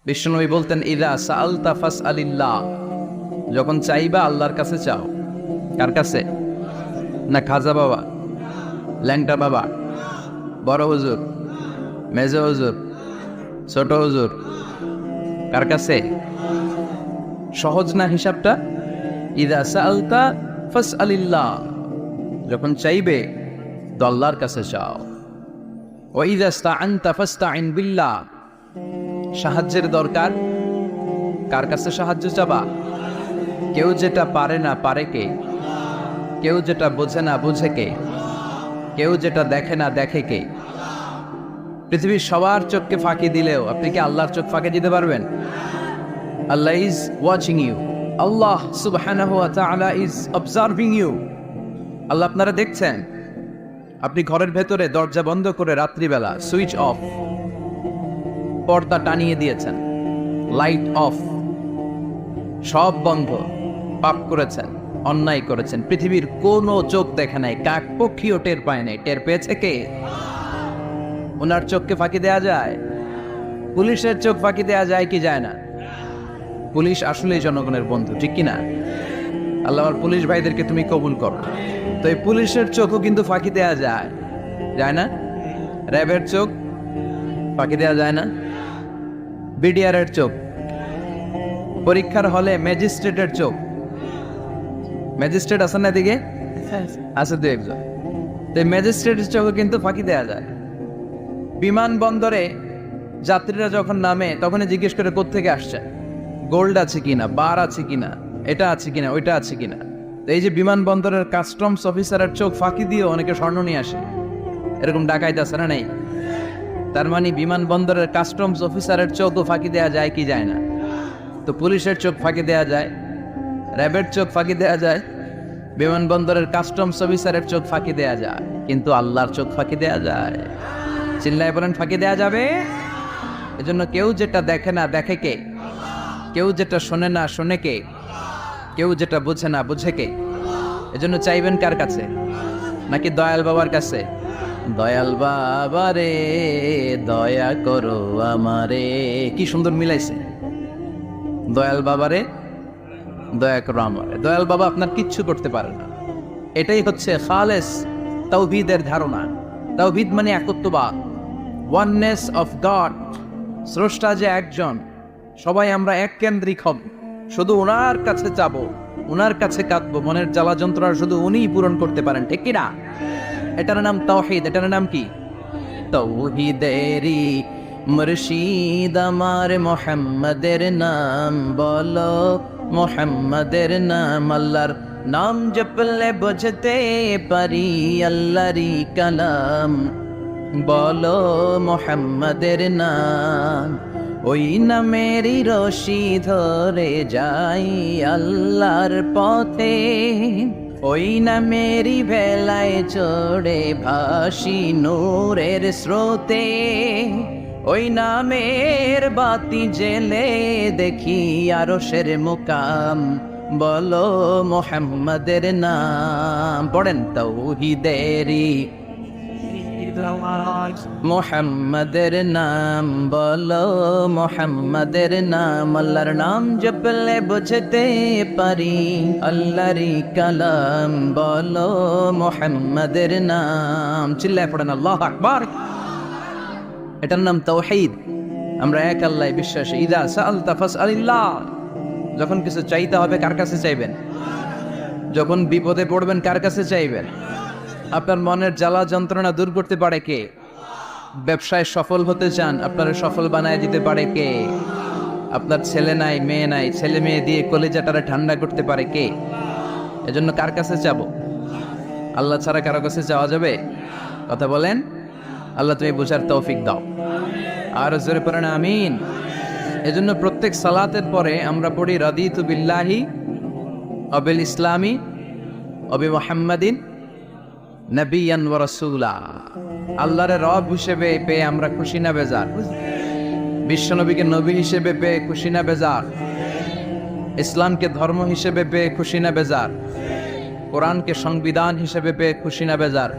বিশ্বনবী বলতেন, ইদা সাআলতা ফাসআলিল্লাহ, যখন চাইবা আল্লাহর কাছে চাও। কার কাছে? না খাজা বাবা, ল্যাংটা বাবা, বড় হুজুর, মেজো হুজুর, ছোট হুজুর? কার কাছে? সহজ না হিসাবটা? ইদা সাআলতা ফাসআলিল্লাহ, যখন চাইবে তো আল্লাহর কাছে চাও। ওয়া ইদা ইসতাআনতা ফাসতাইন বিল্লাহ, সাহায্যের দরকার, কার কাছে সাহায্য চাবা? কেউ যেটা পারে না পারে কে? কেউ যেটা বোঝে না বুঝে কে? কেউ যেটা দেখে না দেখে কে? পৃথিবীর সবার চোখকে ফাঁকি দিলেও আপনি কি আল্লাহর চোখ ফাঁকি দিতে পারবেন? আল্লাহ ইজ ওয়াচিং ইউ, আল্লাহ সুবহানাহু ওয়া তাআলা ইজ অবজার্ভিং ইউ। আল্লাহ আপনারা দেখছেন। আপনি ঘরের ভেতরে দরজা বন্ধ করে রাত্রিবেলা সুইচ অফ, পর্দা টানিয়ে দিয়েছেন, লাইট অফ, সব বন্ধ, পাপ করেছেন, অন্যায় করেছেন, পৃথিবীর কোনো চোখ দেখে নাই, কাক পক্ষীও টের পায় নাই। টের পেয়েছে কে? ওনার চোখকে ফাঁকি দেয়া যায়? পুলিশের চোখ ফাঁকি দেয়া যায় কি যায় না? পুলিশ আসলেই জনগণের বন্ধু, ঠিক কিনা? আল্লাহ আমার পুলিশ ভাইদেরকে তুমি কবুল করো। তো এই পুলিশের চোখও কিন্তু ফাঁকি দেয়া যায়, যায় না? র্যাবের চোখ ফাঁকি দেয়া যায় না? বিডিআরের চোখ, পরীক্ষার হলে ম্যাজিস্ট্রেটের চোখ, ম্যাজিস্ট্রেট আছেন না এদিকে? আছে দু একজন। তো ম্যাজিস্ট্রেটের চোখও কিন্তু ফাঁকি দেয়া যায়। বিমানবন্দরে যাত্রীরা যখন নামে তখনই জিজ্ঞেস করে কোত্থেকে আসছে, গোল্ড আছে কিনা, বার আছে কিনা, এটা আছে কিনা, ওইটা আছে কিনা। তো এই যে বিমানবন্দরের কাস্টমস অফিসারের চোখ ফাঁকি দিয়ে অনেকে স্বর্ণ নিয়ে আসে, এরকম ডাকাইত আছে না? নেই? তার মানে বিমানবন্দরের কাস্টমস অফিসারের চোখও ফাঁকি দেয়া যায় কি যায় না? তো পুলিশের চোখ ফাঁকি দেয়া যায়, র্যাবের চোখ ফাঁকি দেয়া যায়, বিমানবন্দরের কাস্টমস অফিসারের চোখ ফাঁকি দেয়া যায়, কিন্তু আল্লাহর চোখ ফাঁকি দেয়া যায়? চিল্লায় বলেন, ফাঁকি দেয়া যাবে? এজন্য কেউ যেটা দেখে না দেখে কে? কেউ যেটা শোনে না শোনে কে? কেউ যেটা বুঝে না বুঝে কে? এজন্য চাইবেন কার কাছে? নাকি দয়াল বাবার কাছে? দয়াল বাবা রে দয়া করো আমারে, কি সুন্দর মিলাইছে। দয়াল বাবারে দয়া করো আমারে। দয়াল বাবা আপনার কিচ্ছু করতে পারে না। এটাই হচ্ছে খালেস তাওহীদের ধারণা। তাওহীদ মানে একত্ববাদ, ওয়াননেস অফ গড। স্রষ্টা যে একজন, সবাই আমরা এক কেন্দ্রিক হব, শুধু ওনার কাছে যাবো, ওনার কাছে কাঁদবো, মনের জ্বালা যন্ত্রণা শুধু উনিই পূরণ করতে পারেন, ঠিক কিনা? এটার নাম তাওহীদ। এটার নাম কি? তাওহীদেরই মুর্শিদ আমার মুহাম্মাদের নাম বলো, মুহাম্মাদের নাম। আল্লাহর নাম জপলে বুঝতে পারি আল্লাহরই কালাম, বলো মুহাম্মাদের নাম। ওই নামেরই রশি ধরে যাই আল্লাহর পথে, ওই নামেরই ভেলায় চড়ে ভাসি নূরের স্রোতে, ওই নামের বাতি জেলে দেখি আরশের মুকাম, বলো মুহাম্মাদের নাম। পড়েন, তাওহীদেরই মুহাম্মাদের নাম বলো, মুহাম্মাদের নাম। আল্লাহর নাম জপলে বুঝতে পারি আল্লাহরই কালাম, বলো মুহাম্মাদের নাম। চিল্লায় পড়েন আল্লাহু আকবার। এটার নাম তাওহীদ। আমরা এক আল্লাহ বিশ্বাসী। ইদা সাআলতা ফাসআলিল্লাহ, যখন কিছু চাইতে হবে কার কাছে চাইবেন? যখন বিপদে পড়বেন কার কাছে চাইবেন? আপনার মনের জ্বালা যন্ত্রণা দূর করতে পারে কে? ব্যবসায় সফল হতে চান, আপনারা সফল বানায় দিতে পারে কে? আপনার ছেলে নাই মেয়ে নাই, ছেলে মেয়ে দিয়ে কলিজাটারে ঠান্ডা করতে পারে কে? এজন্য কার কাছে চাবো? আল্লাহ ছাড়া কারো কাছে চাওয়া যাবে? কথা বলেন। আল্লাহ তুমি বুঝার তৌফিক দাও। আর জোরে পড়েন আমিন। এজন্য প্রত্যেক সালাতের পরে আমরা পড়ি রাদিতু বিল্লাহি অবিল ইসলামি অবি মুহাম্মাদিন নবিয়ান ওয়া রাসূলা। আল্লাহর রব হিসেবে পেয়ে আমরা খুশি না বেজার? বিশ্বনবীকে নবী হিসেবে পেয়ে খুশি না বেজার? ইসলামকে ধর্ম হিসেবে পেয়ে খুশি না বেজার? কোরআনকে সংবিধান হিসেবে পেয়ে খুশি না বেজার?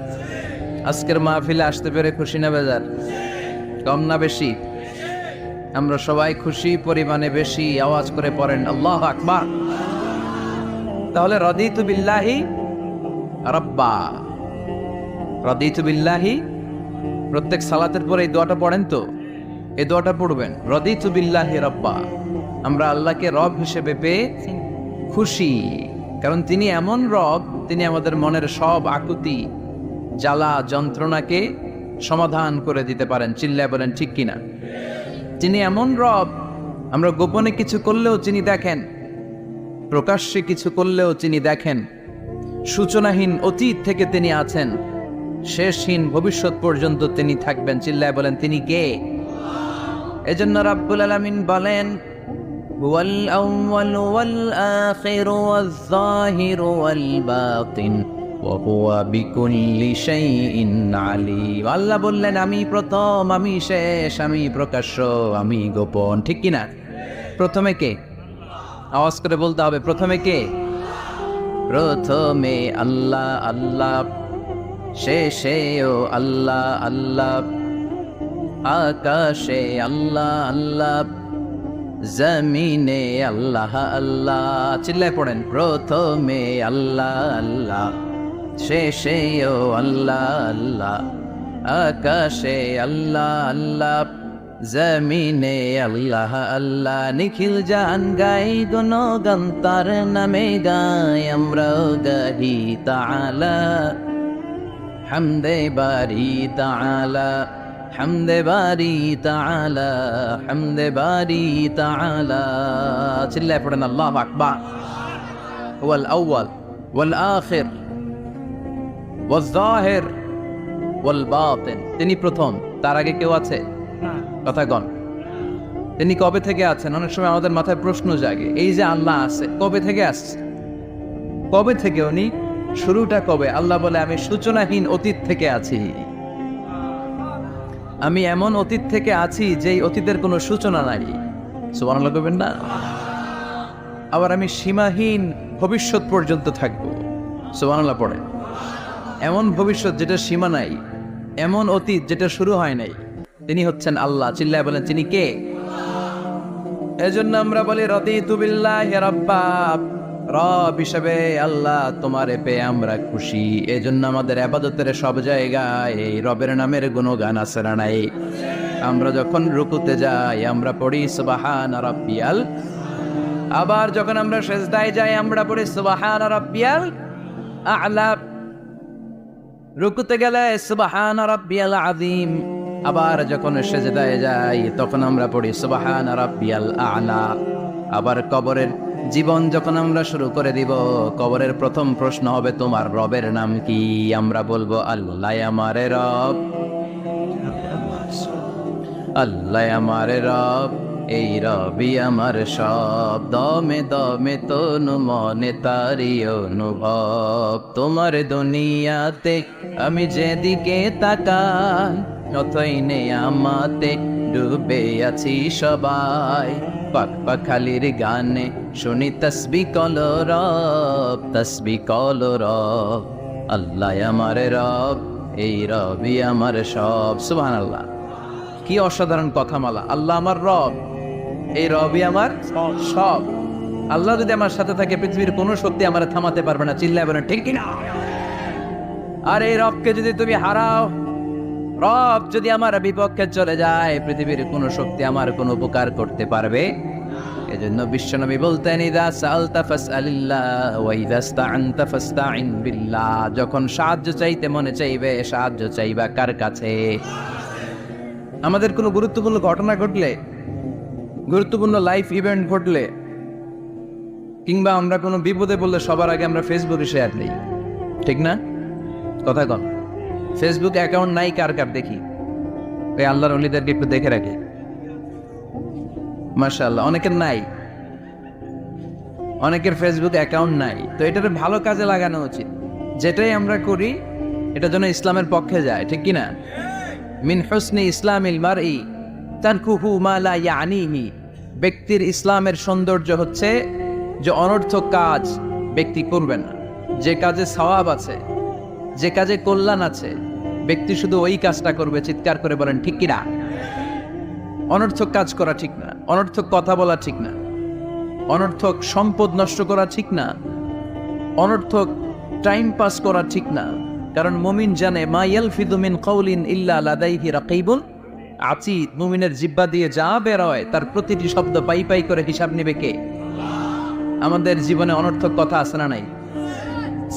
আজকের মাহফিলে আসতে পেরে খুশি না বেজার? কম না বেশি? আমরা সবাই খুশি পরিমাণে বেশি আওয়াজ করে পড়েন আল্লাহু আকবার। তাহলে রাদিতু বিল্লাহি রাব্বা, রাদিতু বিল্লাহি, প্রত্যেক সালাতের পরে এই দোয়াটা পড়েন তো, এই দোয়াটা পড়বেন, রাদিতু বিল্লাহি রাব্বা, আমরা আল্লাহকে রব হিসেবে পেয়ে খুশি। কারণ তিনি এমন রব, তিনি আমাদের মনের সব আকুতি জ্বালা যন্ত্রণাকে সমাধান করে দিতে পারেন। চিল্লায় বলেন ঠিক কিনা? তিনি এমন রব, আমরা গোপনে কিছু করলেও তিনি দেখেন, প্রকাশ্যে কিছু করলেও তিনি দেখেন। সূচনাহীন অতীত থেকে তিনি আছেন, শেষহীন ভবিষ্যৎ পর্যন্ত তিনি থাকবেন। চিল্লায় বলেন তিনি কে? এজন্য রাব্বুল আলামিন বলেন, হুয়াল আউয়াল ওয়াল আখির ওয়াল যাহির ওয়াল বাতিন ওয়া হুয়া বিকুল্লি শাইইন আলিম। আল্লাহ বললেন আমি প্রথম, আমি শেষ, আমি প্রকাশ্য, আমি গোপন। ঠিক কিনা? প্রথমে কে? আওয়াজ করে বলতে হবে, প্রথমে কে? প্রথমে আল্লাহ আল্লাহ, শেষেও আল্লাহ আল্লাহ, আকাশে আল্লাহ আল্লাহ, জমিনে আল্লাহ আল্লাহ। চিল্লায় পড়েন, প্রথমে আল্লাহ আল্লাহ, শেষেও আল্লাহ আল্লাহ, আকাশে আল্লাহ আল্লাহ, জমিনে আল্লাহ আল্লাহ। নিখিল জান গাই গুণগান তার নামে গাই, আমরাও গাহি তাআলা হামদে বারি তাআলা, হামদে বারি তাআলা, হামদে বারি তাআলা। চিল্লায় পড়েন আল্লাহু আকবার। ওয়াল আউয়াল ওয়াল আখির ওয়াল যাহির ওয়াল বাতিন, তিনি প্রথম, তার আগে কেউ আছে? কথা কন। তিনি কবে থেকে আছেন? অনেক সময় আমাদের মাথায় প্রশ্ন জাগে, এই যে আল্লাহ আছে, কবে থেকে আসছে? কবে থেকে উনি? শুরুটা কবে? আল্লাহ বলে আমি সূচনাহীন অতীত থেকে আছি। আমি এমন অতীত থেকে আছি যেই অতীতের কোনো সূচনা নাই। সুবহানাল্লাহ কইবেন না? আবার আমি সীমাহীন ভবিষ্যৎ পর্যন্ত থাকবো। সুবহানাল্লাহ পড়ে। এমন ভবিষ্যৎ যেটা সীমা নাই, এমন অতীত যেটা শুরু হয় নাই, তিনি হচ্ছেন আল্লাহ। চিল্লায় বলেন তিনি কে? এজন্য আমরা বলি রাদিতু বিল্লাহি রাব্বা, রব হিসেবে আল্লাহ তোমারে পেয়ে আমরা খুশি। এজন্য আমাদের ইবাদতের সব জায়গায় এই রবের নামের গুণগান আছে না নাই? আমরা যখন রুকুতে যাই আমরা পড়ি সুবহান রাব্বিয়াল, আবার যখন আমরা সিজদায় যাই আমরা পড়ি সুবহান রাব্বিয়াল আ'লা, রুকুতে গেলে সুবহান রাব্বিয়াল আযীম, আবার যখন সিজদায় যাই তখন আমরা পড়ি সুবহান রাব্বিয়াল আ'লা। আবার কবরের জীবন যখন আমরা শুরু করে দিব, কবরের প্রথম প্রশ্ন হবে তোমার রবের নাম কি? আমরা বলবো আল্লাহ আমারে রব, আল্লাহ আমারে রব, এই রবি আমার সব, দমে দমে তনু মনে তারি অনুভব। তোমার দুনিয়াতে আমি যেদিকে তাকাই, অথই নেই আমাতে ডুবে আছি সবাই। পাক পাখালির গানে শুনি তসবিহ কলো রব, তসবিহ কলো রব, আল্লাহ আমার রব, এই রবি আমার সব। সুবহানাল্লাহ, কি অসাধারণ কথামালা। আল্লাহ আমার রব, এই রবি আমার সব। আল্লাহ যদি আমার সাথে থাকে পৃথিবীর কোনো শক্তি আমার থামাতে পারবে না। চিল্লায় বলেন ঠিক কিনা? আর এই রবকে যদি তুমি হারাও, রব যদি আমার বিপক্ষে চলে যায়, পৃথিবীর কোনো শক্তি আমার কোনো উপকার করতে পারবে? এজন্য বিশ্বনবী বলতেন ইযা সাআলতা ফাসআলিল্লাহ ওয়া ইযা ইসতাআনতা ফাসতাইন বিল্লাহ। যখন সাহায্য চাইতে মনে চাইবে, সাহায্য চাইবা কার কাছে? আমাদের কোনো গুরুত্বপূর্ণ ঘটনা ঘটলে, গুরুত্বপূর্ণ লাইফ ইভেন্ট ঘটলে, কিংবা আমরা কোনো বিপদে পড়লে সবার আগে আমরা ফেসবুকে শেয়ার দিই, ঠিক না? কথা কন। ফেসবুক অ্যাকাউন্ট নাই কার কার দেখি? এই আল্লাহর ওলিদেরকে একটু দেখে রাখি। মাশাআল্লাহ, অনেকের নাই, অনেকের ফেসবুক অ্যাকাউন্ট নাই। তো এটার ভালো কাজে লাগানো উচিত। যেটাই আমরা করি এটা যেন ইসলামের পক্ষে যায়, ঠিক কিনা? মিন হুসনি ইসলামিল মারই তারকুহু মা লা ইয়ানিহি। ব্যক্তির ইসলামের সৌন্দর্য হচ্ছে যে অনর্থক কাজ ব্যক্তি করবে না। যে কাজে সওয়াব আছে, যে কাজে কল্যাণ আছে, ব্যক্তি শুধু ওই কাজটা করবে। চিৎকার করে বলেন ঠিক কিনা? অনর্থক কাজ করা ঠিক না, অনর্থক কথা বলা ঠিক না, অনর্থক সম্পদ নষ্ট করা ঠিক না, অনর্থক টাইম পাস করা ঠিক না। কারণ মুমিন জানে মা ইয়ালফিযু মিন কাউলিন ইল্লা লাদাইহি রাকীবুন আতীদ। মুমিনের জিহ্বা দিয়ে যা বের হয় তার প্রতিটি শব্দ পাই পাই করে হিসাব নেবে কে? আমাদের জীবনে অনর্থক কথা আছে না নাই?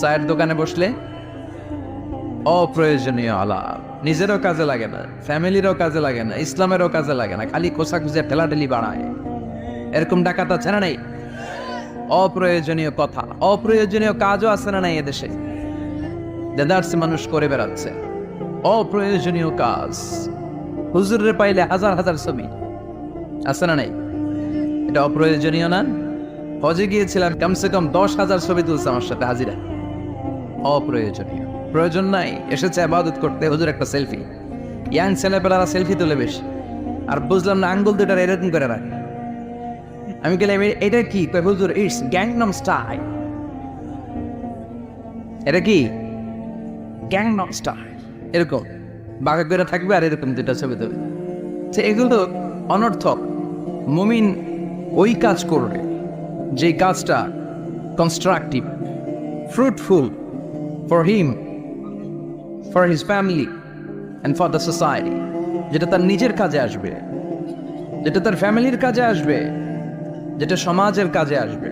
চায়ের দোকানে বসলে অপ্রয়োজনীয় আলাপ, নিজেরও কাজে লাগে না, ফ্যামিলিরও কাজে লাগে না, ইসলামেরও কাজে লাগে না, খালি খোসা খুঁজে ঠেলাঠেলি বাড়ায়। এরকম ডাকাত আছে না নাই? অপ্রয়োজনীয় কথা, অপ্রয়োজনীয় কাজও আছে না নাই এদেশে? দেদারসে মানুষ করে বেড়াচ্ছে অপ্রয়োজনীয় কাজ। হুজুরে পাইলে হাজার হাজার ছবি আছে না নাই? এটা অপ্রয়োজনীয় না? হজে গিয়েছিলাম, কমসে কম 10,000 ছবি তুলছে আমার সাথে হাজিরা। অপ্রয়োজনীয়, প্রয়োজন নাই, এসেছে ইবাদত করতে, হুজুর একটা সেলফি। ইয়াং ছেলেপেলারা সেলফি তুলে বেশি, আর বুঝলাম না আঙ্গুল দুটার এরকম করে রাখে। আমি গেলাম এটা কি? হুজুর ইটস গ্যাংনাম স্টাইল। এটা কি? Gangnam style. এরকম বাঁকা করে থাকবে আর এরকম দুটা ছবি তুলবে। এগুলো অনর্থক। মুমিন ওই কাজ করবে যে কাজটা constructive, fruitful for him, for his family and for the society, যেটা তার নিজের কাজে আসবে, যেটা তার ফ্যামিলির কাজে আসবে, যেটা সমাজের কাজে আসবে।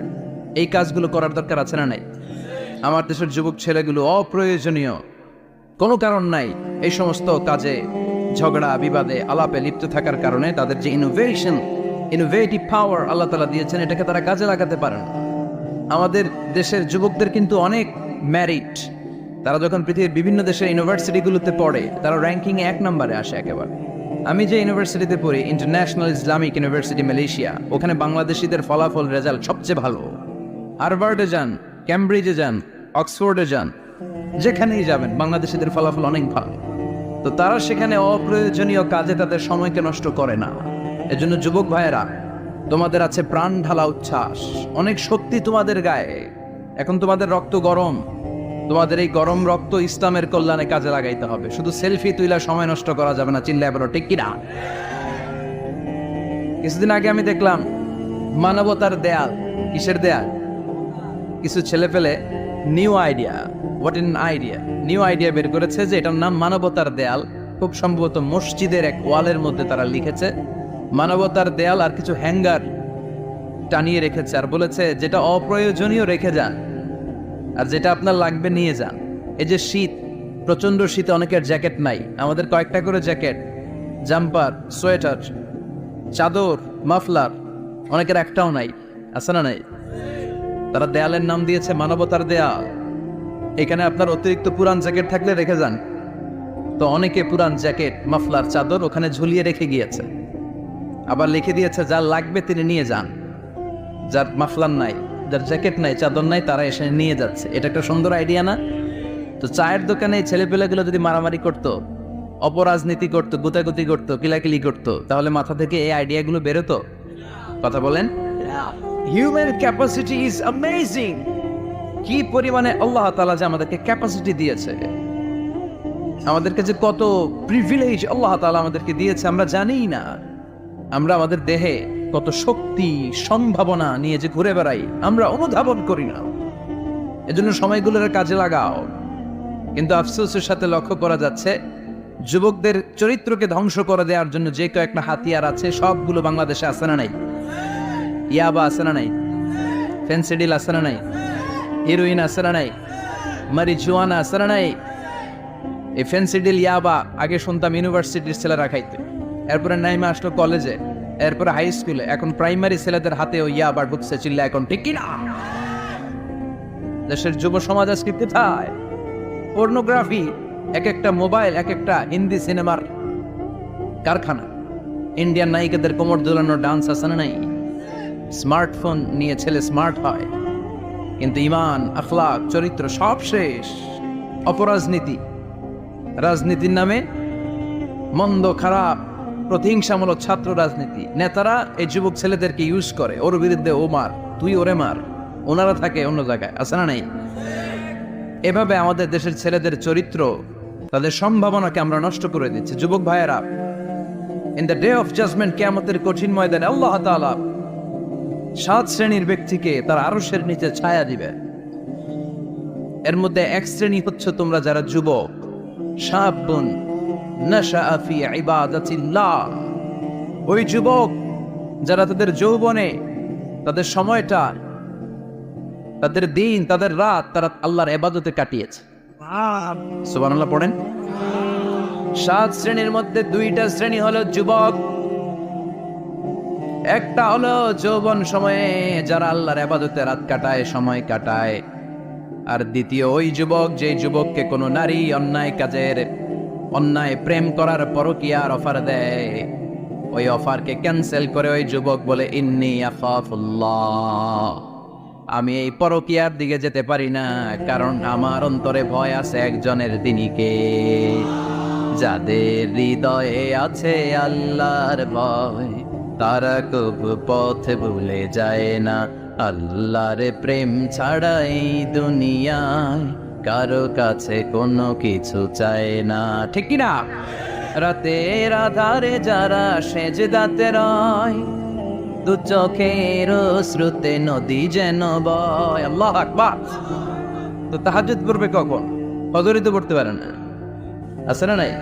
এই কাজগুলো করার দরকার আছে না নাই? আমার দেশের যুবক ছেলেগুলো অপ্রয়োজনীয় কোনো কারণ নাই এই সমস্ত কাজে ঝগড়া বিবাদে আলাপে লিপ্ত থাকার কারণে তাদের যে ইনোভেটিভ পাওয়ার আল্লাহ তাআলা দিয়েছেন, এটাকে তারা কাজে লাগাতে পারেন। আমাদের দেশের যুবকদের কিন্তু অনেক ম্যারিট। তারা যখন পৃথিবীর বিভিন্ন দেশের ইউনিভার্সিটিগুলোতে পড়ে, তারা র্যাঙ্কিং 1 নম্বরে আসে একেবারে। আমি যে ইউনিভার্সিটিতে পড়ি, ইন্টারন্যাশনাল ইসলামিক ইউনিভার্সিটি মালয়েশিয়া, ওখানে বাংলাদেশিদের ফলাফল রেজাল্ট সবচেয়ে ভালো। হার্ভার্ডে যান, ক্যামব্রিজে যান, অক্সফোর্ডে যান, যেখানেই যাবেন বাংলাদেশিদের ফলাফল অনেক ভালো। তো তারা সেখানে অপ্রয়োজনীয় কাজে তাদের সময়কে নষ্ট করে না। এজন্য যুবক ভাইয়েরা, তোমাদের আছে প্রাণ ঢালা উচ্ছ্বাস, অনেক শক্তি তোমাদের গায়ে। এখন তোমাদের রক্ত গরম, তোমাদের এই গরম রক্ত ইসলামের কল্যাণে কাজে লাগাইতে হবে। শুধু সেলফি তুইলা সময় নষ্ট করা যাবে না। চিল্লায় বলো ঠিক কিনা? কিছুদিন আগে আমি দেখলাম মানবতার দেয়াল। কিসের দেয়াল? কিছু ছেলে পেলে নিউ আইডিয়া বের করেছে যে এটার নাম মানবতার দেয়াল। খুব সম্ভবত মসজিদের এক ওয়ালের মধ্যে তারা লিখেছে মানবতার দেয়াল, আর কিছু হ্যাঙ্গার টানিয়ে রেখেছে, আর বলেছে যেটা অপ্রয়োজনীয় রেখে যান, আর যেটা আপনার লাগবে নিয়ে যান। এই যে শীত, প্রচন্ড শীতে অনেকের জ্যাকেট নাই, আমাদের কয়েকটা করে জ্যাকেট, জাম্পার, সোয়েটার, চাদর, মাফলার, অনেকের একটাও নাই, আছে না নাই? তারা দেয়ালের নাম দিয়েছে মানবতার দেয়াল। এখানে আপনার অতিরিক্ত পুরান জ্যাকেট থাকলে রেখে যান। তো অনেকে পুরান জ্যাকেট, মাফলার, চাদর ওখানে ঝুলিয়ে রেখে গিয়েছে। আবার লিখে দিয়েছে যার লাগবে তিনি নিয়ে যান। যার মাফলার নাই, যার জ্যাকেট নাই, চাদর নাই, তারা এসে নিয়ে যাচ্ছে। এটা একটা সুন্দর আইডিয়া না? তো চায়ের দোকানে ছেলেপেলেগুলো যদি মারামারি করতো, অপরাজনীতি করতো, গুতাগুতি করতো, কিলাকিলি করতো, তাহলে মাথা থেকে এই আইডিয়াগুলো বেরোতো? কথা বলেন। Human capacity is amazing. কি পরিমাণে আল্লাহ তাআলা যে আমাদেরকে ক্যাপাসিটি দিয়েছে, আমাদেরকে যে কত প্রিভিলেজ আল্লাহ তাআলা আমাদেরকে দিয়েছে আমরা জানি না। আমরা আমাদের দেহে কত শক্তি, সম্ভাবনা নিয়ে যে ঘুরে বেড়াই, আমরা অনুধাবন করি না। এজন্য সময়গুলোর কাজে লাগাও। কিন্তু আফসোসের সাথে লক্ষ্য করা যাচ্ছে যুবকদের চরিত্রকে ধ্বংস করে দেওয়ার জন্য যে কয়েকটা হাতিয়ার আছে, সবগুলো বাংলাদেশে আছে না নাই? ইয়াবা আছে না নাই? ফেন্সিডিল আছে না নাই? হিরোইন আছে না নাই? মারিজুয়ানা আছে না নাই? এই ফেন্সিডিল, ইয়াবা আগে শুনতাম ইউনিভার্সিটির ছেলেরা খাইতে, এরপরে নাইমে আসলো কলেজে, এরপরে হাই স্কুলে, এখন প্রাইমারি ছেলেদের হাতেও ইয়াবা ঢুকছে। চিল্লা এখন ঠিক কিনা? দেশের যুব সমাজ আজকে কোথায়? পর্নোগ্রাফি, এক একটা মোবাইল এক একটা হিন্দি সিনেমার কারখানা। ইন্ডিয়ান নায়িকাদের কোমর দোলানো ডান্স আছে না নাই? স্মার্টফোন নিয়ে ছেলে স্মার্ট হয়, কিন্তু ইমান, আখলাক, চরিত্র সব শেষ। অপরাজনীতি, রাজনীতির নামে মন্দ খারাপ প্রতিহিংসামূলক ছাত্র রাজনীতি। নেতারা এই যুবক ছেলেদেরকে ইউজ করে, ওর বিরুদ্ধে ও মার, তুই ওরে মার, ওনারা থাকে অন্য জায়গায়, আছে না নাই? এভাবে আমাদের দেশের ছেলেদের চরিত্র, তাদের সম্ভাবনাকে আমরা নষ্ট করে দিচ্ছি। যুবক ভাইয়েরা, in the day of judgment, কিয়ামতের কঠিন ময়দানে আল্লাহ তাআলা 7 শ্রেণীর ব্যক্তিকে তার আরশের নিচে ছায়া দিবে। এর মধ্যে এক শ্রেণী হচ্ছে তোমরা যারা যুবক, শাবুন নাশাআ ফি ইবাদাতিল্লাহ, ওই যুবক যারা তাদের যৌবনে, তাদের সময়টা, তাদের দিন, তাদের রাত তারা আল্লাহর ইবাদতে কাটিয়েছে। সুবহানাল্লাহ পড়েন। 7 শ্রেণীর মধ্যে 2টা শ্রেণী হলো যুবক। একটা হলো যৌবন সময়ে যারা আল্লাহর ইবাদতে রাত কাটায়, সময় কাটায়। আর দ্বিতীয় ওই যুবক, যে যুবককে কোনো নারী অন্যায় কাজের, অন্যায় প্রেম করার পরকীয়ার অফার দেয়, ওই অফারকে ক্যান্সেল করে ওই যুবক বলে ইন্নী আখাফুল্লাহ, আমি এই পরকীয়ার দিকে যেতে পারি না, কারণ আমার অন্তরে ভয় আছে একজনের, তিনি কে? যাদের হৃদয়ে আছে আল্লাহর ভয়, তারা কবু পথ ভুলে যায় না। আল্লাহর প্রেম ছাড়া এই দুনিয়ায় কারো কাছে কোনো কিছু চায় না, ঠিক কি না? রাতের আধারে যারা সেজদাতে রয়, দু চোখের শ্রুতে নদী যেন বয়। আল্লাহু আকবার। তো তাহাজ্জুদ পড়বে কখন? ফজরই তো পড়তে পারে না, আছে না নাই?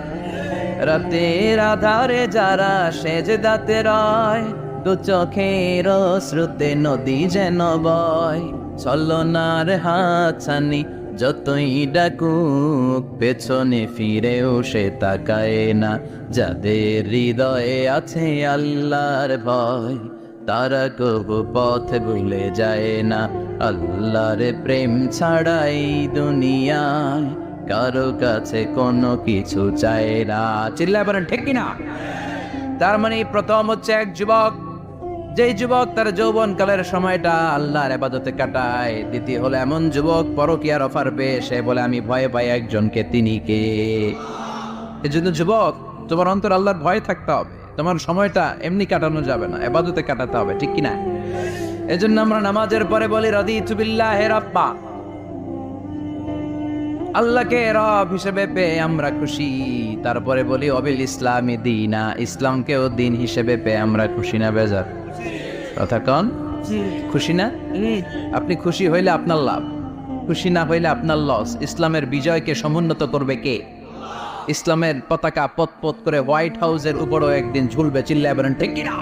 রাতের আধারে যারা সেজদাতে রয়, দু চোখের শ্রুতে নদী যেন বয়। ছলনার হাতছানি যতই ডাকুক, পেছনে ফিরেও সে তাকায় না। যাদের হৃদয়ে আছে আল্লাহর ভয়, তারা কবু পথ ভুলে যায় না। আল্লাহর প্রেম ছাড়াই দুনিয়ায় কারো কাছে কোনো কিছু চায় না। চিল্লায় বলেন ঠিক কিনা? তার মানে প্রথম হচ্ছে এক যুবক, যেই যুবক তার যৌবন কালের সময়টা আল্লাহর ইবাদতে কাটায়। দ্বিতীয় হলো এমন যুবক পরকীয়ার অফার পেয়ে সে বলে আমি ভয় পাই একজনকে, তিনি কে? এজন্য যুবক, তোমার অন্তর আল্লাহর ভয় থাকতে হবে। তোমার সময়টা এমনি কাটানো যাবে না, ইবাদতে কাটাতে হবে, ঠিক কিনা? এজন্য আমরা নামাজের পরে বলি রাদিতু বিল্লাহি রাব্বা, আল্লাহকে রব হিসেবে পেয়ে আমরা খুশি। তারপরে বলি অবিল ইসলামি দীনা, ইসলামকেও দিন হিসেবে পেয়ে আমরা খুশি না বেজার? কথা কন, খুশি না? আপনি খুশি হইলে আপনার লাভ, খুশি না হইলে আপনার লস। ইসলামের বিজয়কে সমুন্নত করবে কে? ইসলামের পতাকা পথ পথ করে হোয়াইট হাউসের উপরও একদিন ঝুলবে। চিল্লায় বলেন ঠিক কিনা?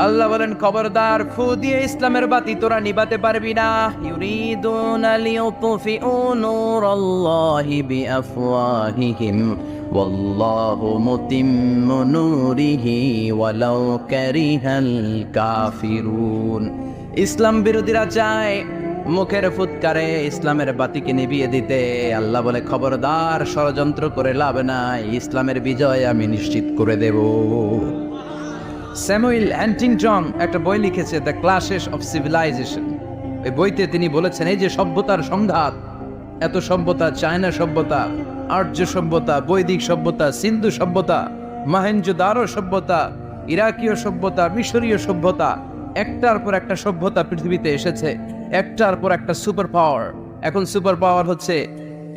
আল্লাহ বলেন খবরদার, ফু দিয়ে ইসলামের বাতি তোরা নিভাতে পারবি না। ইউরিদুনা লিউতফিউ নূরাল্লাহি বিআফওয়াহিহিম ওয়াল্লাহু মুতিম্মু নূরিহি ওয়ালাউ কারিহাল কাফিরুন। ইসলাম বিরোধীরা চায় মুখের ফুৎকারে ইসলামের বাতিকে নিভিয়ে দিতে। আল্লাহ বলে খবরদার, ষড়যন্ত্র করে লাভ নাই, ইসলামের বিজয় আমি নিশ্চিত করে দেব। স্যামুয়েল হ্যান্টিংটন একটা বই লিখেছে, দ্য ক্লাশেস অফ সিভিলাইজেশন। এই বইতে তিনি বলেছেন এই যে সভ্যতার সংঘাত, এত সভ্যতা, চায়না সভ্যতা, আর্য সভ্যতা, বৈদিক সভ্যতা, সিন্ধু সভ্যতা, মহেঞ্জোদারো সভ্যতা, ইরাকীয় সভ্যতা, মিশরীয় সভ্যতা, একটার পর একটা সভ্যতা পৃথিবীতে এসেছে, একটার পর একটা সুপার পাওয়ার। এখন সুপার পাওয়ার হচ্ছে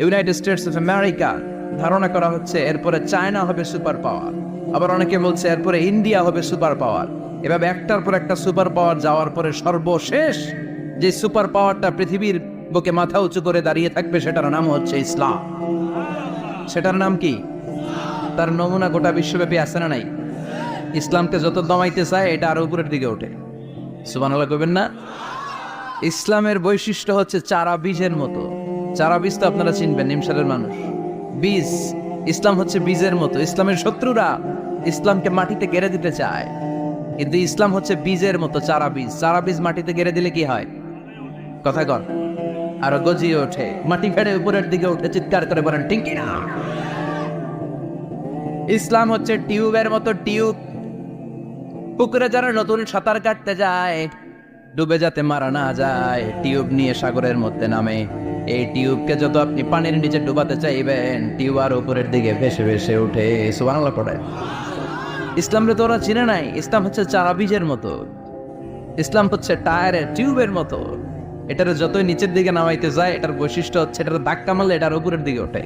ইউনাইটেড স্টেটস অফ আমেরিকা, ধারণা করা হচ্ছে এরপরে চায়না হবে সুপার পাওয়ার, আবার অনেকে বলছে এরপরে ইন্ডিয়া হবে সুপার পাওয়ার। এভাবে একটার পর একটা সুপার পাওয়ার যাওয়ার পরে সর্বশেষ যে সুপার পাওয়ারটা পৃথিবীর বুকে মাথা উঁচু করে দাঁড়িয়ে থাকবে সেটার নাম হচ্ছে ইসলাম। সেটার নাম কি? তার নমুনা গোটা বিশ্বব্যাপী আছে না নাই? ইসলামকে যত দমাইতে চায় এটা আরো উপরের দিকে ওঠে। সুবহানাল্লাহ কইবেন না? ইসলামের বৈশিষ্ট্য হচ্ছে চারা বীজের মতো। চারা বীজ তো আপনারা চিনবেন, নিমসালের মানুষ। বীজ, ইসলাম হচ্ছে বীজের মতো। ইসলামের শত্রুরা ইসলামকে মাটিতে গেড়ে দিতে চায়, কিন্তু ইসলাম হচ্ছে বীজের মতো, চারা বীজ। চারা বীজ মাটিতে গেড়ে দিলে কি হয়? কথা কন, আরো গজিয়ে ওঠে, মাটি ফেড়ে উপরের দিকে উঠে চিৎকার করে বলেন ঠিক কি না? ইসলাম হচ্ছে টিউবের মতো। টিউব, পুকুরে যারা নতুন সাঁতার কাটতে যায় ডুবে যাতে মারা না যায়, টিউব নিয়ে সাগরের মধ্যে নামে। এই টিউবকে যত আপনি পানির নিচে ডুবাতে চাইবেন, টিউব আর উপরের দিকে ভেসে ভেসে উঠে। সুবহানাল্লাহ পড়ে। ইসলামরে তো ওরা চিনে নাই। ইসলাম হচ্ছে চারা বীজের মতো। ইসলাম হচ্ছে টায়ারের টিউবের মতো। এটার যতই নিচের দিকে নামাইতে যায়, এটার বৈশিষ্ট্য হচ্ছে এটার ধাক্কা মারলে এটার উপরের দিকে ওঠে।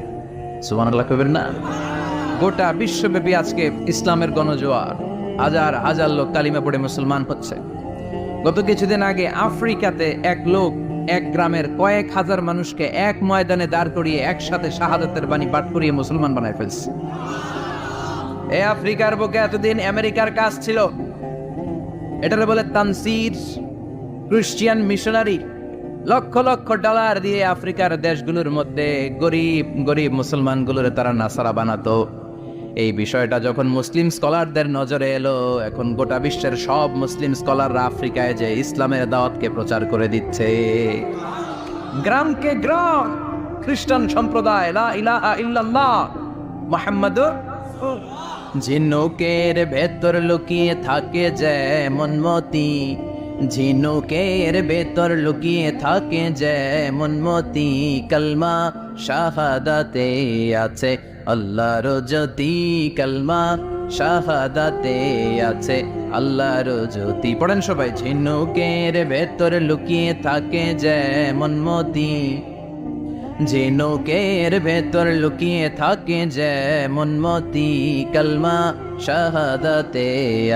সুবহানাল্লাহ কইবেন না? গোটা বিশ্বব্যাপী আজকে ইসলামের গণজোয়ার, হাজার হাজার লোক কালিমা পড়ে মুসলমান হচ্ছে। গত কিছুদিন আগে আফ্রিকাতে এক লোক এক গ্রামের কয়েক হাজার মানুষকে এক ময়দানে দাঁড় করিয়ে একসাথে শাহাদাতের বাণী পাঠ করিয়ে মুসলমান বানায় ফেলছে। এই আফ্রিকার বুকে এতদিন আমেরিকার কাজ ছিল, এটারে বলে Tansir, Christian missionary. Lakh lakh dollar দিয়ে আফ্রিকার দেশগুলোর মধ্যে গরিব গরিব মুসলমানগুলোরে তারা নাসারা বানাতো। এই বিষয়টা যখন মুসলিম স্কলারদের নজরে এলো, এখন গোটা বিশ্বের সব মুসলিম স্কলাররা আফ্রিকায় যে ইসলামের দাওয়াতকে প্রচার করে দিচ্ছে। গ্রামকে গ্রাম খ্রিস্টান সম্প্রদায় লা ইলাহা ইল্লাল্লাহ মুহাম্মাদুর। ঝিনুকের ভেতর লুকিয়ে থাকে যেমন মতি, ঝিনুকের ভেতর লুকিয়ে থাকে যেমন মতি, কলমা শাহাদাতে আছে আল্লাহর জ্যোতি, কলমা শাহাদাতে আছে আল্লাহর জ্যোতি। পড়েন সবাই। ঝিনুকের ভেতর লুকিয়ে থাকে যেমন মতি, ঝিনুকের ভেতর লুকিয়ে থাকে যেমন মতি, কলমা শাহাদাতে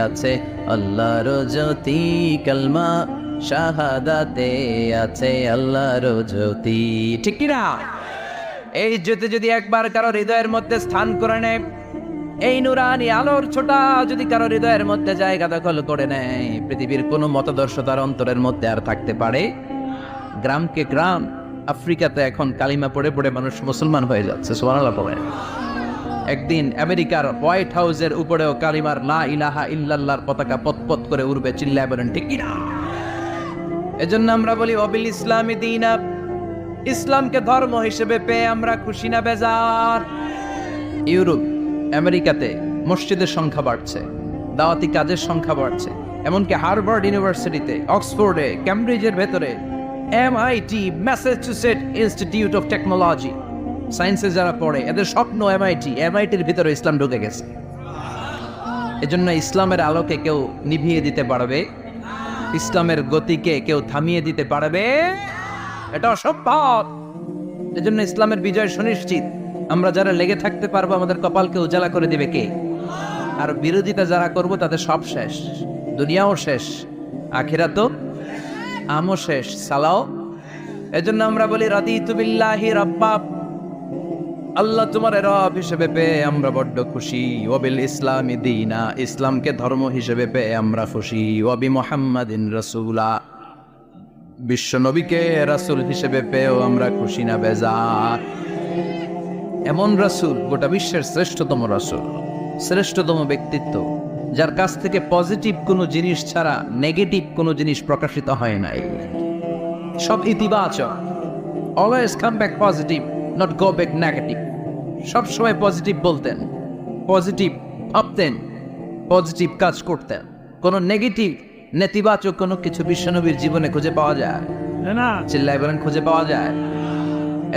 আছে আল্লাহর জ্যোতি, কলমা শাহাদাতে আছে আল্লাহর জ্যোতি। ঠিক কি না? এই জ্যোতি যদি একবার কারো হৃদয়ের মধ্যে স্থান করে নেয়, এই নুরানি আলোর ছোটা যদি কারো হৃদয়ের মধ্যে জায়গা দখল করে নেয়, পৃথিবীর কোনো মতাদর্শ তার অন্তরের মধ্যে আর থাকতে পারে? গ্রামকে গ্রাম আফ্রিকাতে এখন কালিমা পড়ে পড়ে মানুষ মুসলমান হয়ে যাচ্ছে। সুবহানাল্লাহ পড়ে। একদিন আমেরিকার হোয়াইট হাউসের উপরেও কালিমার লা ইলাহা ইল্লাল্লাহর পতাকা পতপত করে উড়বে। চিল্লায় বলেন ঠিক কি না? এজন্য আমরা বলি ওয়াবিল ইসলামি দীনা, ইসলামকে ধর্ম হিসেবে পেয়ে আমরা খুশি না বেজার? ইউরোপ আমেরিকাতে মসজিদের সংখ্যা বাড়ছে, দাওয়াতি কাজের সংখ্যা বাড়ছে, এমনকি হার্ভার্ড ইউনিভার্সিটিতে, অক্সফোর্ডে, ক্যামব্রিজের ভেতরে, MIT, Massachusetts institute of technology, সায়েন্সে যারা পড়ে এদের স্বপ্ন এমআইটির ভিতরে ইসলাম ঢুকে গেছে। এজন্য ইসলামের আলোকে কেউ নিভিয়ে দিতে পারবে? ইসলামের গতিকে কেউ থামিয়ে দিতে পারবে? এটা অসম্ভব। এজন্য ইসলামের বিজয় সুনিশ্চিত। আমরা যারা লেগে থাকতে পারবো, আমাদের কপালকে উজালা করে দিবে কে? আর বিরোধিতা যারা করব তাদের সব শেষ, দুনিয়াও শেষ, আখিরাতও আমও শেষ, সালাও। এজন্য আমরা বলি রাদিতু বিল্লাহি রাব্বা, আল্লাহ তোমার রব হিসেবে পেয়ে আমরা বড্ড খুশি। ওয়াবিল ইসলামি দীনা, ইসলামকে ধর্ম হিসেবে পেয়ে আমরা খুশি। ওয়াবি মুহাম্মাদিন রাসূলা, বিশ্ব নবীকে রাসূল হিসেবে পেয়েও আমরা খুশি না বেজার? এমন রাসূল, গোটা বিশ্বের শ্রেষ্ঠতম রাসূল, শ্রেষ্ঠতম ব্যক্তিত্ব, যার কাছ থেকে পজিটিভ কোনো জিনিস ছাড়া নেগেটিভ কোনো জিনিস প্রকাশিত হয় নাই। সব ইতিবাচক, always come back positive, not go back negative. সবসময় পজিটিভ বলতেন, পজিটিভ ভাবতেন, পজিটিভ কাজ করতেন। কোনো নেগেটিভ, নেতিবাচক কোনো কিছু বিশ্বনবীর জীবনে খুঁজে পাওয়া যায় না? চিল্লায় বলেন খুঁজে পাওয়া যায়?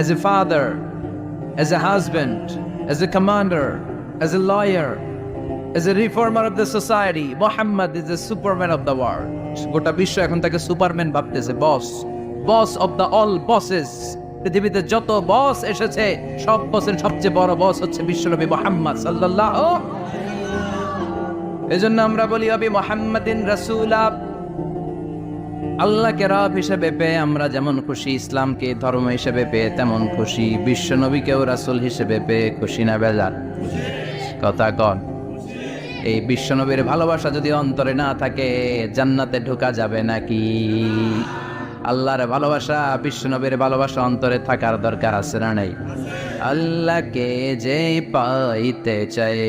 As a father, as a husband, as a commander, as a lawyer, as a reformer of the society, Muhammad is the superman of the world. গোটা বিশ্ব এখন তাকে সুপারম্যান ভাবতেছে, বস অফ দ্য অল বসেস। পৃথিবীতে যত বস এসেছে সব বসের সবচেয়ে বড় বস হচ্ছে বিশ্বনবী মুহাম্মদ সাল্লাল্লাহু। এজন্য আমরা বলি আবি মুহাম্মাদিন রাসূলা, আল্লাহকে রব হিসেবে পেয়ে আমরা যেমন খুশি, ইসলামকে ধর্ম হিসেবে পেয়ে তেমন খুশি, বিশ্বনবীকেও রাসূল হিসেবে পেয়ে খুশি না বেজার? কথা কন। এই বিশ্বনবীর ভালোবাসা যদি অন্তরে না থাকে, জান্নাতে ঢোকা যাবে নাকি? আল্লাহর ভালোবাসা, বিশ্বনবীর ভালোবাসা অন্তরে থাকার দরকার আছে না নাই? আল্লাহকে যে পাইতে চায়,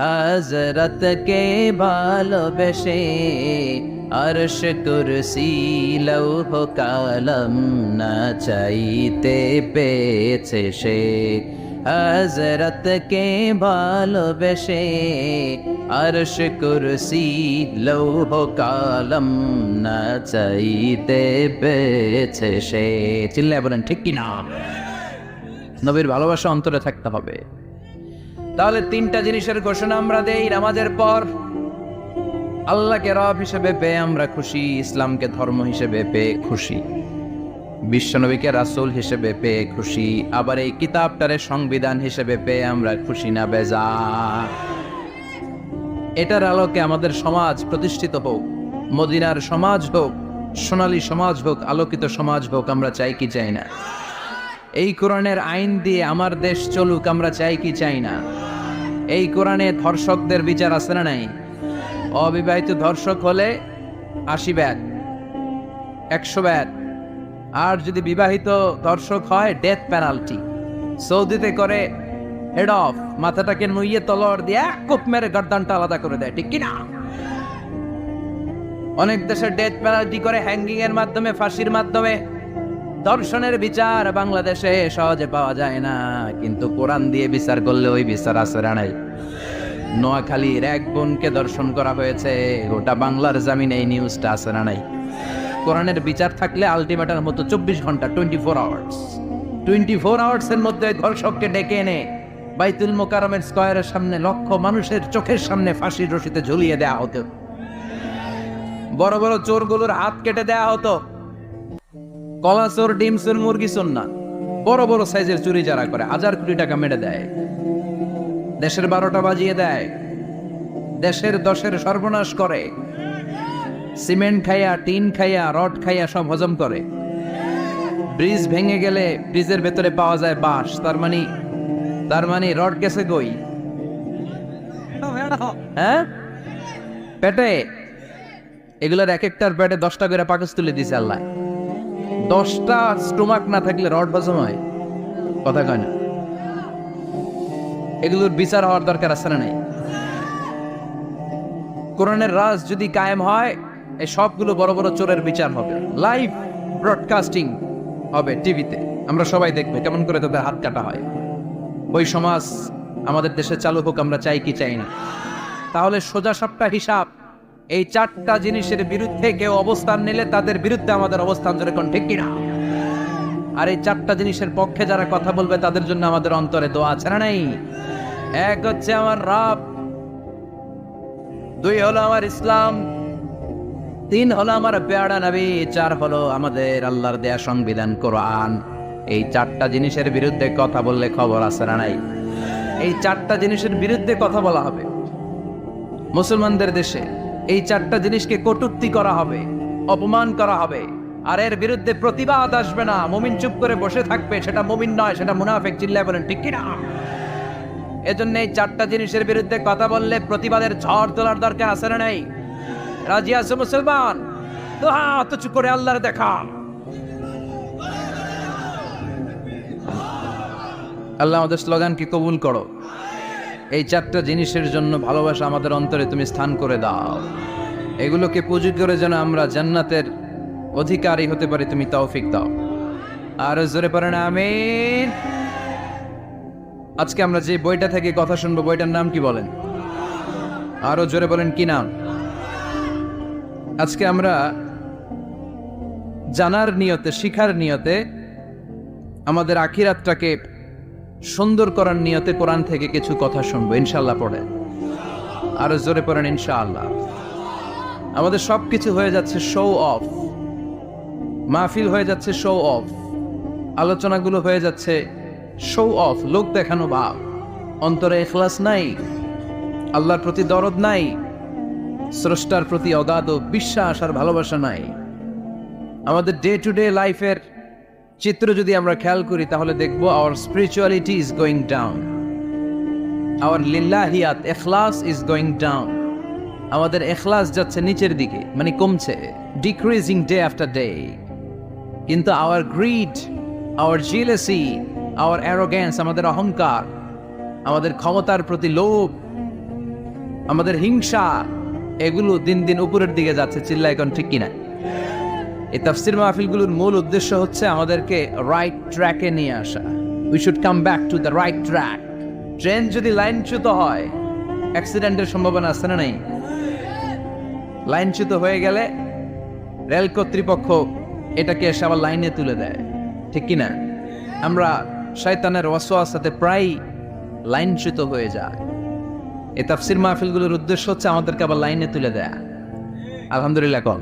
হযরতকে ভালোবেসে, আরশ কুরসি লৌহ কালাম না চাইতে পেয়েছে সে। হযরতকে ভালোবেসে, আরশ কুরসি লৌহ কালাম না চাইতে পেয়েছে সে। চিল্লায় বলেন ঠিক কি না? নবীর ভালোবাসা অন্তরে থাকতে হবে। তাহলে তিনটা জিনিসের ঘোষণা আমরা দেই নামাজের পর। আল্লাহকে রব হিসেবে পেয়ে আমরা খুশি, ইসলামকে ধর্ম হিসেবে পেয়ে খুশি, বিশ্বনবীকে রাসূল হিসেবে পেয়ে খুশি, আবার এই কিতাবটারে সংবিধান হিসেবে পেয়ে আমরা খুশি না বেজার। এটার আলোকে আমাদের সমাজ প্রতিষ্ঠিত হোক, মদিনার সমাজ হোক, সোনালী সমাজ হোক, আলোকিত সমাজ হোক, আমরা চাই কি চাই না? এই কোরআনের আইন দিয়ে আমার দেশ চলুক, আমরা চাই কি চাই না? এই কোরআনে ধর্ষকদের বিচার আছে না নাই? অবিবাহিত ধর্ষক হলে 80 ব্যাট, 100 ব্যাট, আর যদি বিবাহিত ধর্ষক হয় ডেথ পেনাল্টি। সৌদিতে করে হেড অফ মাথাটাকে নুইয়ে তলোয়ার দিয়ে এক কোপ মেরে গর্দানটা আলাদা করে দেয়, ঠিক কিনা? অনেক দেশে ডেথ পেনাল্টি করে হ্যাঙ্গিং এর মাধ্যমে, ফাঁসির মাধ্যমে। ধর্ষণের বিচার বাংলাদেশে সহজে পাওয়া যায় না, কিন্তু কোরআন দিয়ে বিচার করলে ওই বিচার আছে না নাই? নোয়াখালীর এক বোনকে ধর্ষণ করা হয়েছে, গোটা বাংলার জামিনে এই নিউজটা আছে না নাই? কোরআনের বিচার থাকলে আলটিমেটার মতো 24 ঘন্টা, 24 আওয়ার্স, 24 আওয়ার্সের মধ্যে ধর্ষককে ডেকে এনে বাইতুল মোকাররমের স্কয়ারের সামনে লক্ষ মানুষের চোখের সামনে ফাঁসির রশিতে ঝুলিয়ে দেয়া হতো। বড় বড় চোরগুলোর হাত কেটে দেয়া হতো। কলা চোর, ডিম চোর, মুরগি চোর না, বড় বড় সাইজের চুরি যারা করে 1000 কোটি টাকা মেরে দেয়, দেশের 12টা বাজিয়ে দেয়, দেশের 10-এর সর্বনাশ করে, সিমেন্ট খাইয়া, টিন খাইয়া, রড খাইয়া সব হজম করে। ব্রিজ ভেঙে গেলে ব্রিজের ভেতরে পাওয়া যায় বাঁশ, তার মানে রড গেছে কই? হ্যাঁ, পেটে। এগুলোর এক একটার পেটে 10টা করে পাকস তুলে দিছে আল্লাহ। 10টা স্টোমাক না থাকলে রড হজম হয়? কথা কয় না। এগুলোর বিচার হওয়ার দরকার আছে না নাই? কোরআনের রাজ যদি কায়েম হয়, এই সবগুলো বড় বড় চোরের বিচার হবে, লাইভ ব্রডকাস্টিং হবে টিভিতে, আমরা সবাই দেখবে কেমন করে তাদের হাত কাটা হয়। ওই সমাজ আমাদের দেশে চালু হোক, আমরা চাই কি চাই না? তাহলে সোজা সাপটা হিসাব, এই 4টা জিনিসের বিরুদ্ধে কেউ অবস্থান নিলে তাদের বিরুদ্ধে আমাদের অবস্থান, যেরকম ঠিক কিনা? আর এই 4টা জিনিসের পক্ষে যারা কথা বলবে তাদের জন্য আমাদের অন্তরে দোয়া আছে না নাই? এক হচ্ছে আমার রব, 2 হলো আমার ইসলাম, 3 হলো আমার পেয়ারা নবী, 4 হলো আমাদের আল্লাহর দেয়া সংবিধান কোরআন। এই 4টা জিনিসের বিরুদ্ধে কথা বললে খবর আছে না নাই? এই 4টা জিনিসের বিরুদ্ধে কথা বলা হবে। মুসলমানদের দেশে এই 4টা জিনিসকে কটূক্তি করা হবে, অপমান করা হবে, আর এর বিরুদ্ধে প্রতিবাদ আসবে না। মুমিন চুপ করে বসে থাকবে, সেটা মুমিন নয়, সেটা মুনাফিক। চিল্লায় বলেন ঠিক কিনা? এজন্য এই 4টা জিনিসের বিরুদ্ধে কথা বললে প্রতিবাদের ঝড় তোলার দরকার আছে না নাই? রাজি আছো মুসলমান? তো হাত উঁচু করে আল্লাহর দেখা। আল্লাহ আমাদের স্লোগানকে কবুল করো। এই 4টা জিনিসের জন্য ভালোবাসা আমাদের অন্তরে তুমি স্থান করে দাও। এগুলোকে পুঁজি করে যেন আমরা জান্নাতের অধিকারী হতে পারি, তুমি তৌফিক দাও। আর জোরে পড়েন আমিন। আজকে আমরা যে বইটা থেকে কথা শুনবো, বইটার নাম কি বলেন? আরো জোরে বলেন, কি নাম? আজকে আমরা জানার নিয়তে, শিখার নিয়তে, আমাদের আখিরাতটাকে সুন্দর করার নিয়তে কোরআন থেকে কিছু কথা শুনবো ইনশাআল্লাহ। পড়ে আরো জোরে পড়েন ইনশাআল্লাহ। আমাদের সবকিছু হয়ে যাচ্ছে শো অফ, মাহফিল হয়ে যাচ্ছে শো অফ, আলোচনাগুলো হয়ে যাচ্ছে শো অফ, লোক দেখানো ভাব। অন্তরে ইখলাস নাই, আল্লাহর প্রতি দরদ নাই, স্রষ্টার প্রতি অগাধ বিশ্বাস আর ভালোবাসা নাই। আমাদের ডে টু ডে লাইফের চিত্র যদি আমরা খেয়াল করি তাহলে দেখবো our spirituality is going down, our লিল্লাহিয়াত, ইখলাস ইজ গোয়িং ডাউন। আমাদের ইখলাস যাচ্ছে নিচের দিকে, মানে কমছে, ডিক্রিজিং ডে আফটার ডে। কিন্তু our greed, our jealousy, our arrogance, আমাদের অহংকার, আমাদের ক্ষমতার প্রতি লোভ, আমাদের হিংসা, এগুলো দিন দিন উপরের দিকে যাচ্ছে। চিল্লা এখন ঠিক কিনা? এই তাফসির মাহফিলগুলোর মূল উদ্দেশ্য হচ্ছে আমাদেরকে রাইট ট্র্যাকে নিয়ে আসা। We should come back to the right track. Train যদি লাইনচ্যুত হয়, অ্যাক্সিডেন্টের সম্ভাবনা আছে না নাই? লাইনচ্যুত হয়ে গেলে রেল কর্তৃপক্ষ এটাকে এসে আবার লাইনে তুলে দেয়, ঠিক কিনা? আমরা শয়তানের ওয়াসওয়াসাতে প্রায় লাইনচ্যুত হয়ে যায়। এই তাফসির মাহফিলগুলোর উদ্দেশ্য হচ্ছে আমাদেরকে আবার লাইনে তুলে দেয়া। আলহামদুলিল্লাহ কল।